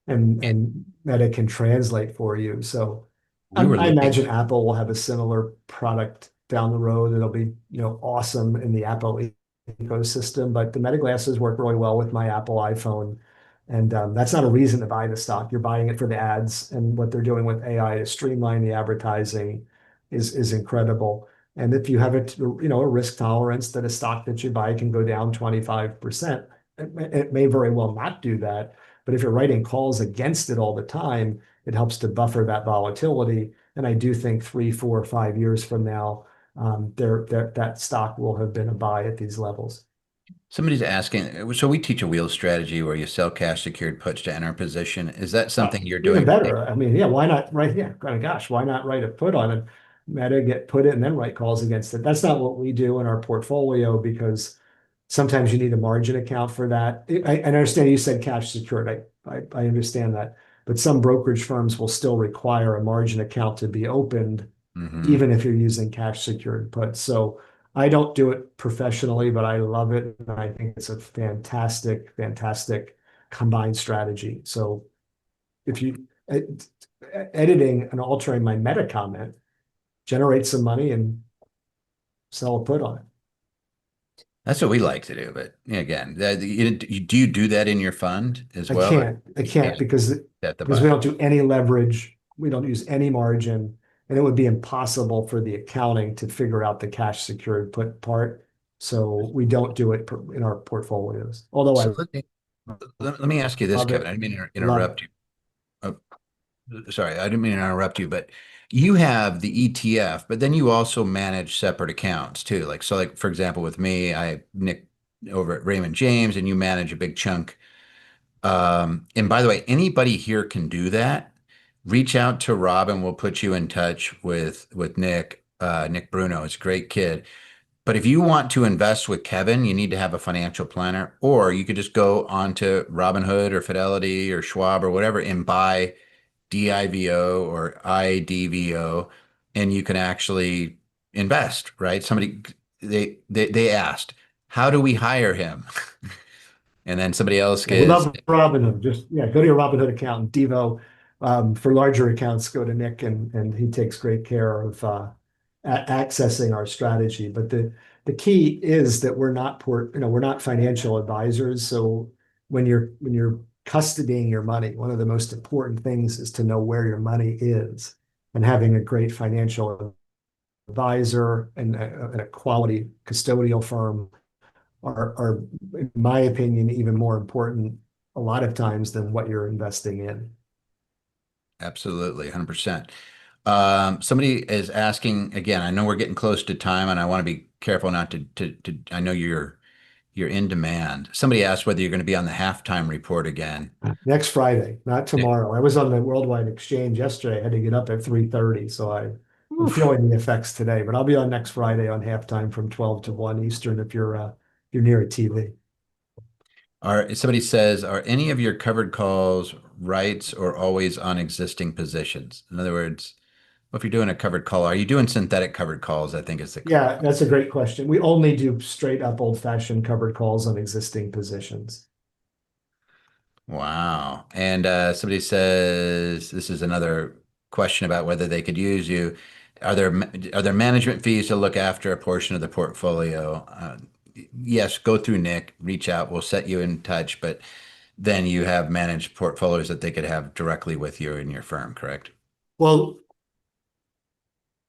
and And Meta can translate for you. So we were I looking. imagine Apple will have a similar product down the road that'll be, awesome in the Apple ecosystem. But the Meta glasses work really well with my Apple iPhone. And that's not a reason to buy the stock. You're buying it for the ads, and what they're doing with AI to streamline the advertising is incredible. And if you have a risk tolerance that a stock that you buy can go down 25%, it may very well not do that. But if you're writing calls against it all the time, it helps to buffer that volatility. And I do think 3, 4, 5 years from now, that stock will have been a buy at these levels. Somebody's asking, so we teach a wheel strategy where you sell cash secured puts to enter a position. Is that something you're Even doing today? better. I mean, yeah, why not write? Yeah, oh my gosh, why not write a put on it? Meta get put it and then write calls against it. That's not what we do in our portfolio, because sometimes you need a margin account for that. I understand you said cash secured. I understand that, but some brokerage firms will still require a margin account to be opened, Hmm. even if you're using cash secured puts. So I don't do it professionally, but I love it, and I think it's a fantastic, fantastic combined strategy. So if you editing and altering my meta comment, generate some money and sell a put on it. That's what we like to do. But again, do you do that in your fund as well? Or I you can't can't have to because buy we it. don't do any leverage. We don't use any margin, and it would be impossible for the accounting to figure out the cash secured put part. So we don't do it in our portfolios. Although So I let me ask you this, love Kevin. I it, didn't mean to love it. interrupt you. Oh, sorry, I didn't mean to interrupt you, but you have the ETF, but then you also manage separate accounts too. Like for example, with me, I Nick over at Raymond James, and you manage a big chunk. And by the way, anybody here can do that. Reach out to Rob, and we'll put you in touch with Nick. Nick Bruno is a great kid. But if you want to invest with Kevin, you need to have a financial planner, or you could just go onto Robinhood or Fidelity or Schwab or whatever and buy DIVO or IDVO, and you can actually invest, right? They asked, how do we hire him? And then somebody else Yeah, we gives, love Robinhood. Just yeah, go to your Robinhood account and Devo. For larger accounts, go to Nick, and he takes great care of accessing our strategy. But the key is that we're not financial advisors. So when you're custodying your money, one of the most important things is to know where your money is, and having a great financial advisor and a quality custodial firm are, in my opinion, even more important a lot of times than what you're investing in. absolutely, 100%. Somebody is asking again. I know we're getting close to time, and I want to be careful not to. I know you're in demand. Somebody asked whether you're going to be on the halftime report again. Next Friday, not tomorrow. I was on the Worldwide Exchange yesterday. I had to get up at 3:30, so I'm Oof. feeling the effects today. But I'll be on next Friday on halftime from 12 to 1 Eastern if you're near a TV. Somebody says, are any of your covered calls rights or always on existing positions? In other words, well, if you're doing a covered call, are you doing synthetic covered calls? I think is the Yeah, that's a great question. We only do straight up old-fashioned covered calls on existing positions. Wow. And somebody says this is another question about whether they could use you. Are there management fees to look after a portion of the portfolio? Yes, go through Nick, reach out, we'll set you in touch, but then you have managed portfolios that they could have directly with you in your firm, correct? Well,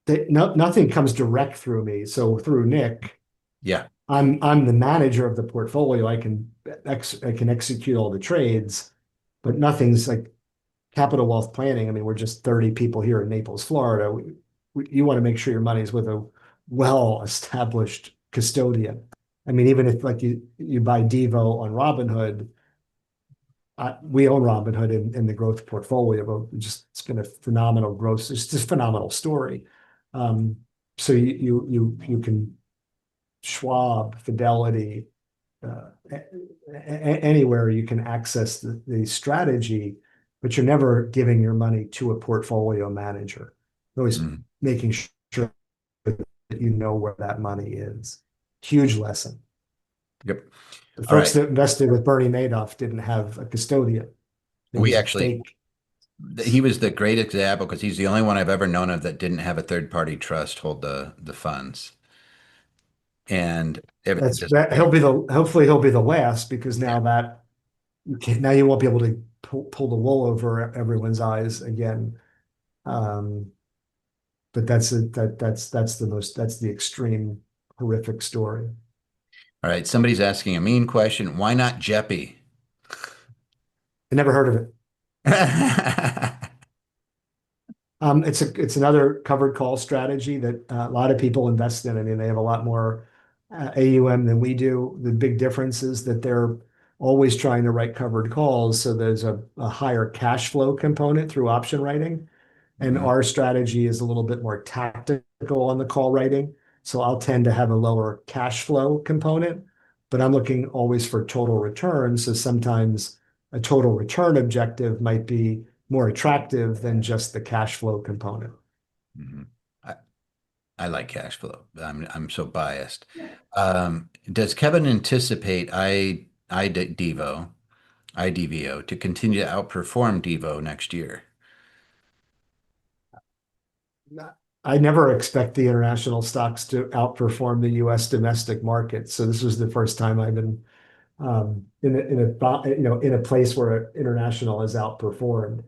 nothing comes direct through me. So through Nick, Yeah. I'm the manager of the portfolio. I can execute all the trades, but nothing's like capital wealth planning. I mean, we're just 30 people here in Naples, Florida. You want to make sure your money's with a well-established custodian. I mean, even if like you buy DIVO on Robinhood, we own Robinhood in the growth portfolio, but it's been a phenomenal growth. It's just a phenomenal story. Um, so you can Schwab, Fidelity, anywhere you can access the strategy, but you're never giving your money to a portfolio manager. You're always Mhm. making sure that you know where that money is. Huge lesson. Yep. The All folks right. that invested with Bernie Madoff didn't have a custodian. It We was actually, fake. he was the great example because he's the only one I've ever known of that didn't have a third party trust hold the funds. And it That's just, that hopefully he'll be the last because yeah. now you won't be able to pull the wool over everyone's eyes again. Um, but that's the extreme horrific story. All right. Somebody's asking a mean question. Why not Jeppy? I never heard of it. It's another covered call strategy that a lot of people invest in. I mean, they have a lot more AUM than we do. The big difference is that they're always trying to write covered calls, so there's a higher cash flow component through option writing. And Mhm, our strategy is a little bit more tactical on the call writing. So I'll tend to have a lower cash flow component, but I'm looking always for total return. So sometimes a total return objective might be more attractive than just the cash flow component. mhm. I, I like cash flow. I'm so biased. Does Kevin anticipate IDVO to continue to outperform Devo next year? I never expect the international stocks to outperform the US domestic market. So this was the first time I've been in a place where international has outperformed.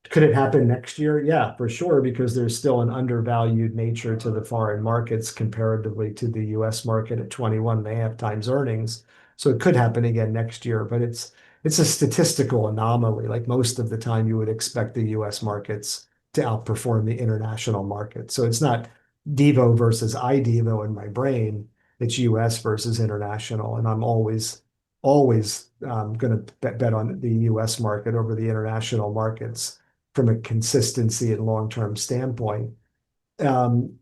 Could it happen next year? Yeah, for sure, because there's still an undervalued nature to the foreign markets comparatively to the US market at 21.5 times earnings. So it could happen again next year, but it's a statistical anomaly. Like most of the time, you would expect the US markets to outperform the international market. So it's not Devo versus IDevo in my brain. It's US versus international. And I'm always going to bet on the US market over the international markets from a consistency and long-term standpoint. Um,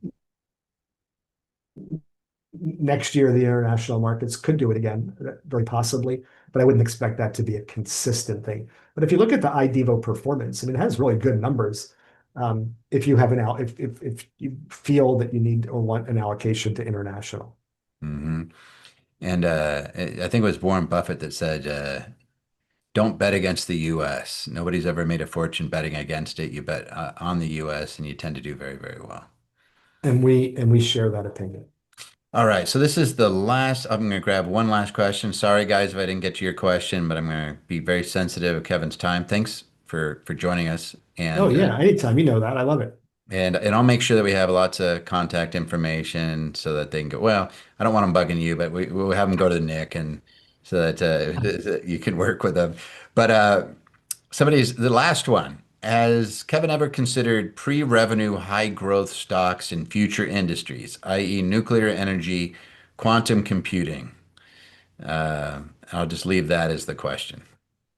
Next year, the international markets could do it again, very possibly, but I wouldn't expect that to be a consistent thing. But if you look at the iDevo performance, I mean, it has really good numbers. If you have if you feel that you need or want an allocation to international. Hmm. And I think it was Warren Buffett that said, don't bet against the US. Nobody's ever made a fortune betting against it. You bet on the US and you tend to do very, very well. And we share that opinion. All right, so this is the last. I'm going to grab one last question. Sorry, guys, if I didn't get to your question, but I'm going to be very sensitive of Kevin's time. Thanks for joining us, Oh and yeah, anytime. You know that. I love it. and I'll make sure that we have lots of contact information so that they can go. Well, I don't want them bugging you, but we'll have them go to Nick, and so that you can work with them. But somebody's the last one. Has Kevin ever considered pre-revenue high growth stocks in future industries, i.e., nuclear energy, quantum computing? Uh, I'll just leave that as the question.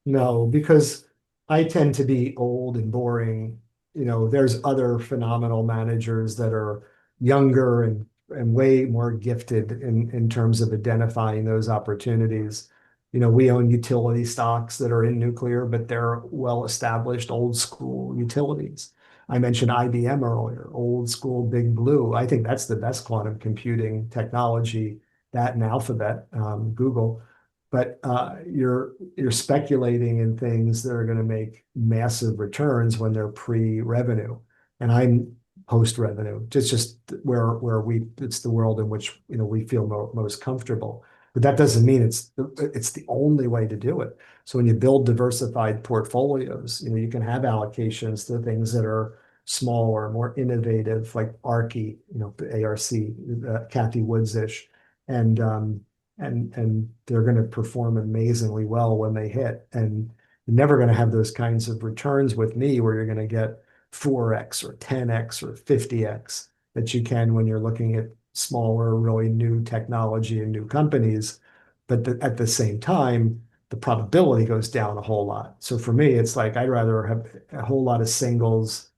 No, because I tend to be old and boring. There's other phenomenal managers that are younger and way more gifted in terms of identifying those opportunities. We own utility stocks that are in nuclear, but they're well-established old school utilities. I mentioned IBM earlier, old school Big Blue. I think that's the best quantum computing technology, that and Alphabet, Google. but you're speculating in things that are going to make massive returns when they're pre-revenue, and I'm post-revenue. It's just where we it's the world in which we feel most comfortable. But that doesn't mean it's the only way to do it. So when you build diversified portfolios, you can have allocations to things that are smaller, more innovative, like ARCI, ARC, Kathy Woods-ish, and they're going to perform amazingly well when they hit. And you're never going to have those kinds of returns with me where you're going to get 4x or 10x or 50x that you can when you're looking at smaller, really new technology and new companies. But at the same time, the probability goes down a whole lot. So for me, it's like I'd rather have a whole lot of singles,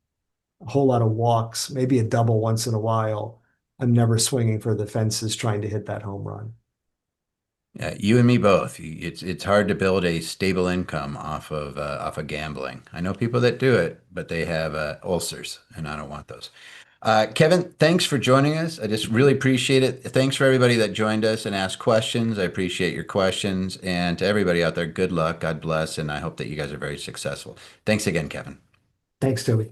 a whole lot of walks, maybe a double once in a while. I'm never swinging for the fences trying to hit that home run. Yeah, you and me both. It's hard to build a stable income off of gambling. I know people that do it, but they have ulcers, and I don't want those. Kevin, thanks for joining us. I just really appreciate it. Thanks for everybody that joined us and asked questions. I appreciate your questions, and to everybody out there, good luck, God bless, and I hope that you guys are very successful. Thanks again, Kevin. Thanks, Toby.